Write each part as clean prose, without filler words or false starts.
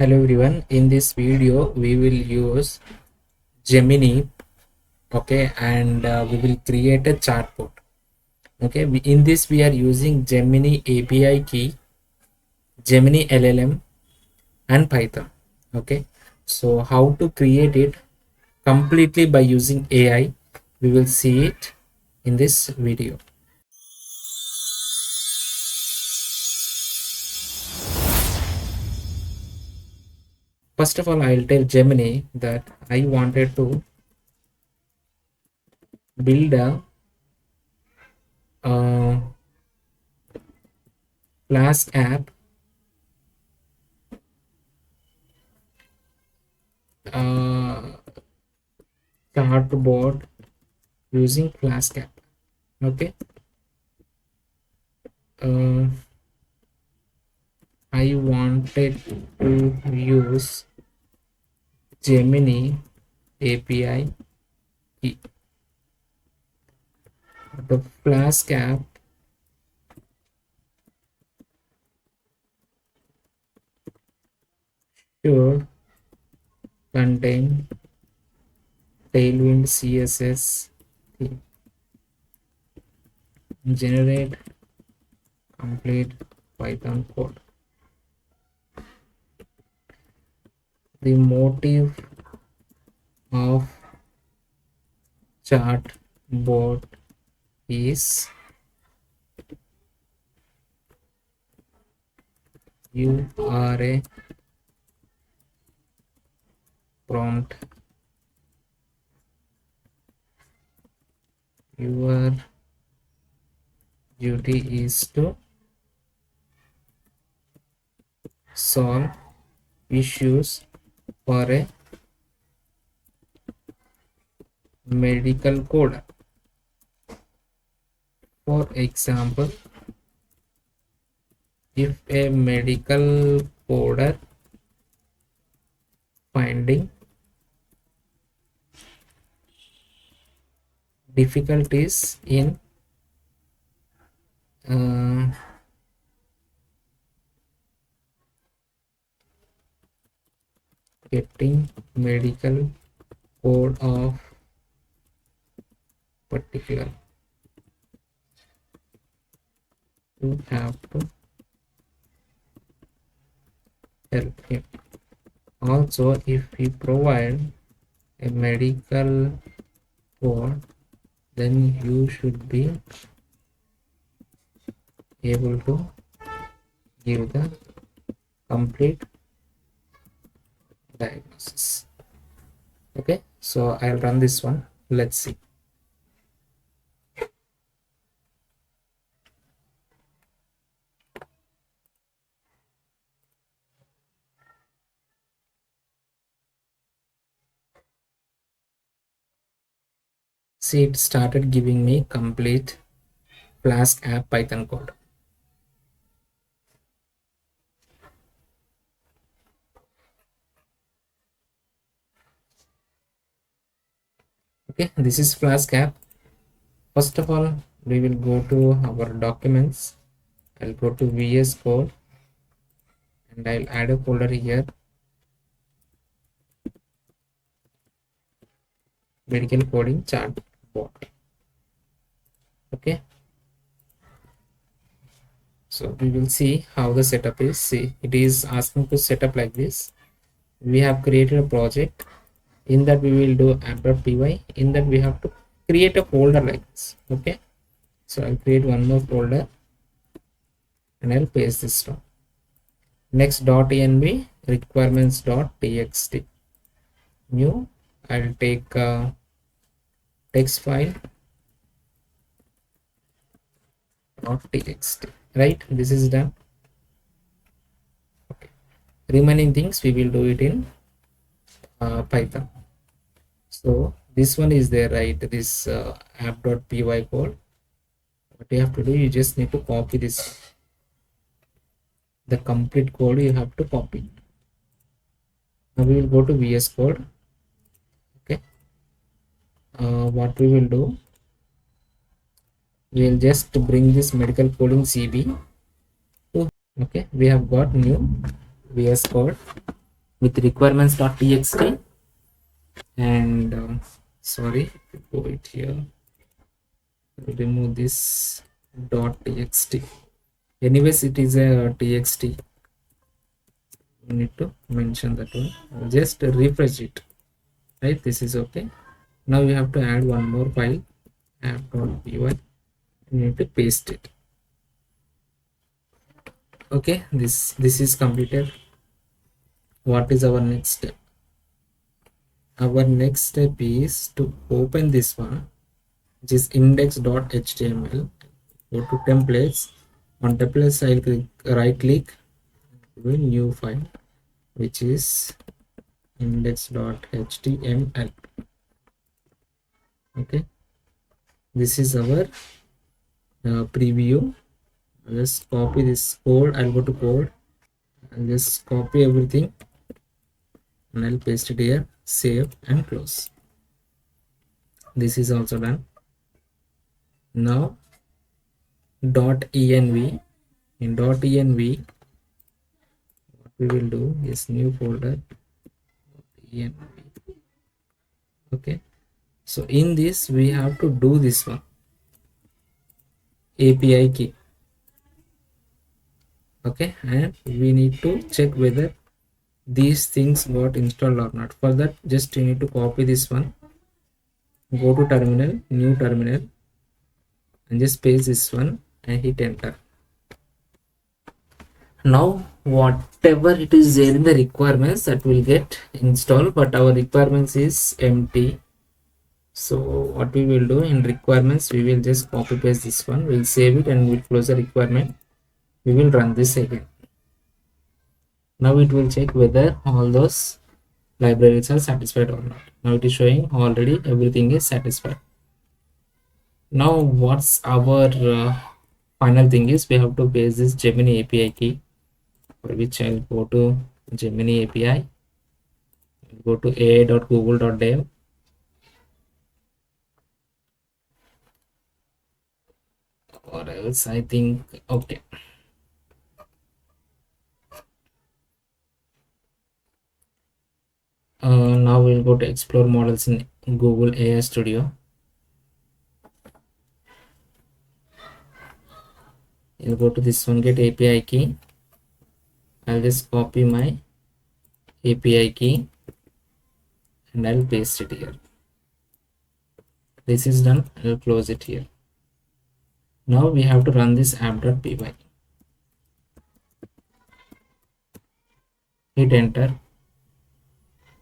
Hello everyone, in this video we will use Gemini, okay, and we will create a chatbot. Okay, in this we are using Gemini API key, Gemini LLM and Python. Okay, so how to create it completely by using AI, we will see it in this video. First of all, I'll tell Gemini that I wanted to build a Flask app chatbot using Flask app. Okay, I wanted to use Gemini API key. The Flask app should contain Tailwind CSS theme. Generate complete Python code. The motive of chatbot is you are a prompt. Your duty is to solve issues for a medical code. For example, if a medical coder finding difficulties in getting medical code of particular, you have to help him. Also, if we provide a medical code, then you should be able to give the complete diagnosis. Okay, so I'll run this one. Let's see. See, it started giving me complete Flask app Python code. Okay, this is Flask app. First of all, we will go to our documents. I'll go to VS Code and I'll add a folder here. Medical coding chatbot. Okay, so we will see how the setup is. See, it is asking to set up like this. We have created a project. In that we will do app.py. In that we have to create a folder like this. Okay, so I'll create one more folder and I'll paste this down. Next .env requirements.txt. New, I'll take a text file .txt. Right, this is done. Okay, remaining things we will do it in Python. So this one is there, right? This app.py code. What you have to do, you just need to copy this, the complete code you have to copy. Now we will go to VS Code. Okay, what we will do, we will just bring this medical coding CB to, okay, we have got new VS Code. with requirements.txt, and sorry, go it here, remove this .txt. Anyways, it is a txt, you need to mention that one. Just refresh it, right? This is okay. Now you have to add one more file, app.py. You need to paste it. Okay, this is completed. What is our next step? Our next step is to open this one, which is index.html. Go to templates. On templates, I'll click right click, do a new file, which is index.html. Okay, this is our preview. I'll just copy this code. I'll go to code. I'll just copy everything and I'll paste it here. Save and close. This is also done. Now .env, in .env what we will do is new folder .env. Okay, so in this we have to do this one, API key. Okay, and we need to check whether these things got installed or not. For that, just you need to copy this one, go to terminal, new terminal, and just paste this one and hit enter. Now whatever it is there in the requirements, that will get installed, but our requirements is empty. So what we will do in requirements, we will just copy paste this one, we'll save it and we'll close the requirement. We will run this again. Now it will check whether all those libraries are satisfied or not. Now it is showing already everything is satisfied. Now what's our final thing is, we have to paste this Gemini API key, for which I'll go to Gemini API, go to ai.google.dev, or else I think, okay. Now we'll go to explore models in Google AI Studio. You'll go to this one, get API key. I'll just copy my API key and I'll paste it here. This is done. I'll close it here. Now we have to run this app.py. Hit enter.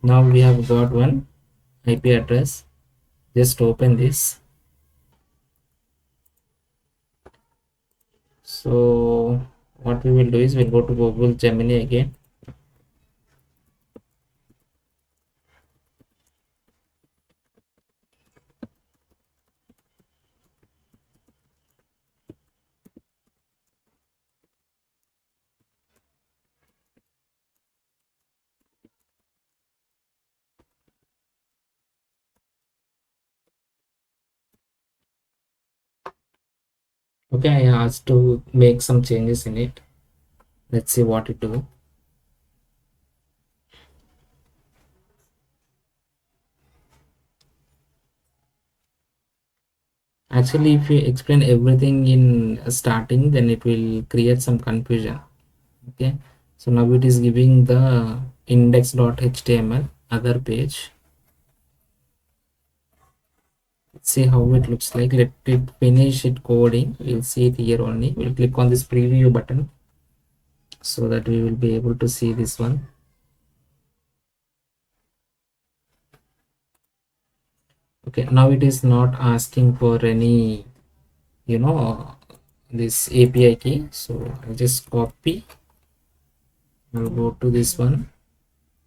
Now we have got one IP address. Just open this. So what we will do is, we'll go to Google Gemini again. Okay, I asked to make some changes in it. Let's see what it do. Actually, if you explain everything in starting, then it will create some confusion. Okay, so now it is giving the index.html other page. Let's see how it looks like. Let it finish it coding. We'll see it here only. We'll click on this preview button so that we will be able to see this one. Okay, now it is not asking for any, this API key. So I'll just copy. I'll go to this one.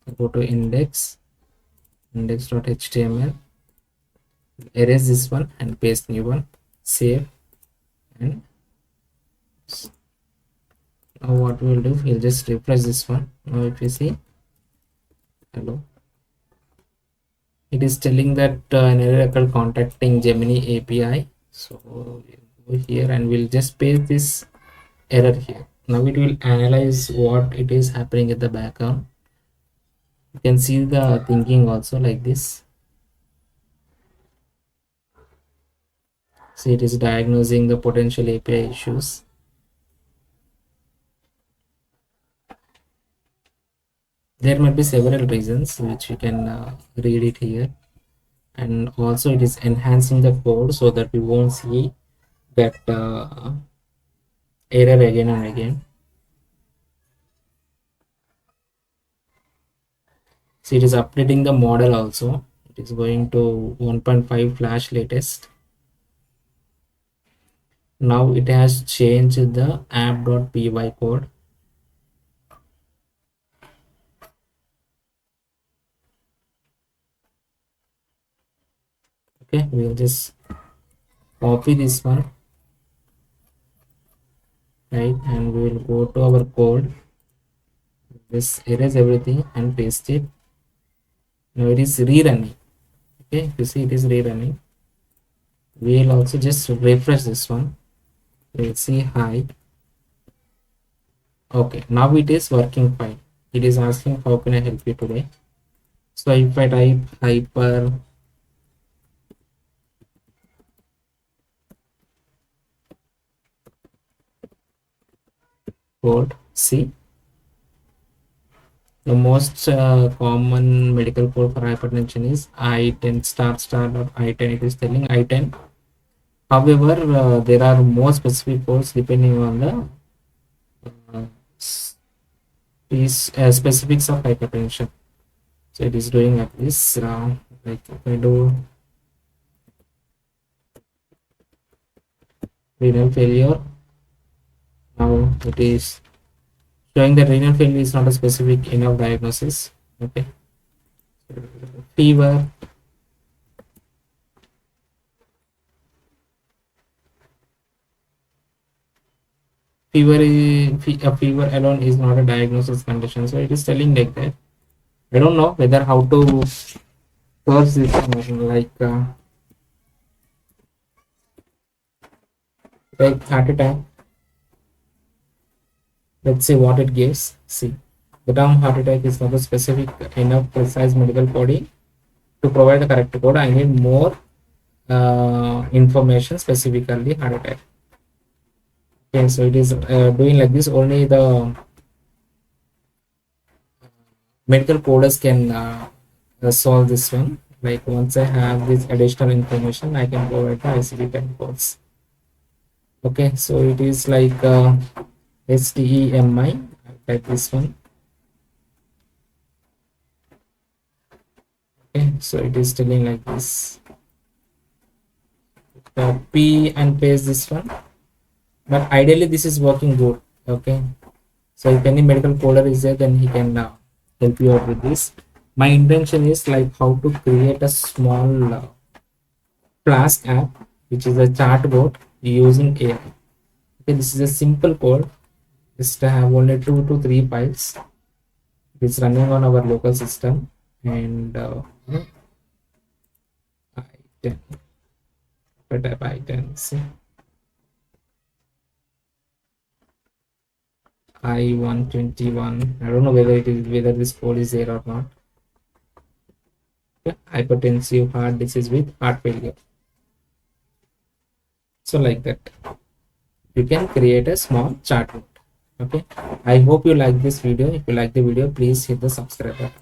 I'll go to index.html. Erase this one and paste new one. Save. And now what we'll do, we'll just refresh this one. Now if you see, hello, it is telling that an error occurred contacting Gemini API. So we'll go here and we'll just paste this error here. Now it will analyze what it is happening at the background. You can see the thinking also like this. See, it is diagnosing the potential API issues. There might be several reasons which you can read it here, and also it is enhancing the code so that we won't see that error again and again. So it is updating the model also. It is going to 1.5 Flash latest. Now it has changed the app.py code. Okay, we'll just copy this one, right, and we will go to our code. Just erase everything and paste it. Now it is rerunning. Okay, you see it is rerunning. We'll also just refresh this one. We'll see hi. Okay, now it is working fine. It is asking how can I help you today. So if I type hyper code, see the most common medical code for hypertension is I10 star star or I10. It is telling I10. However, there are more specific codes depending on the specifics of hypertension. So it is doing like this. Like if I do renal failure, now it is showing that renal failure is not a specific enough diagnosis. Okay, fever, a fever alone is not a diagnosis condition. So it is telling like that. I don't know whether how to search this information, like heart attack. Let's see what it gives. See, the term heart attack is not a specific enough precise medical coding to provide the correct code. I need more information, specifically heart attack. Okay, so it is doing like this. Only the medical coders can solve this one. Like once I have this additional information, I can provide the ICD-10 codes. Okay, so it is like STEMI, like this one. Okay, so it is telling like this. P and paste this one, but ideally this is working good. Okay, so if any medical coder is there, then he can help you out with this. My intention is like how to create a small Flask app, which is a chatbot using AI. Okay, this is a simple code. Just have only 2 to 3 files. It's running on our local system, and I10. Type I10. See, I121. I don't know whether this code is there or not. Okay. Hypertensive heart disease with heart failure. So like that, you can create a small chatbot. Okay, I hope you like this video. If you like the video, please hit the subscribe button.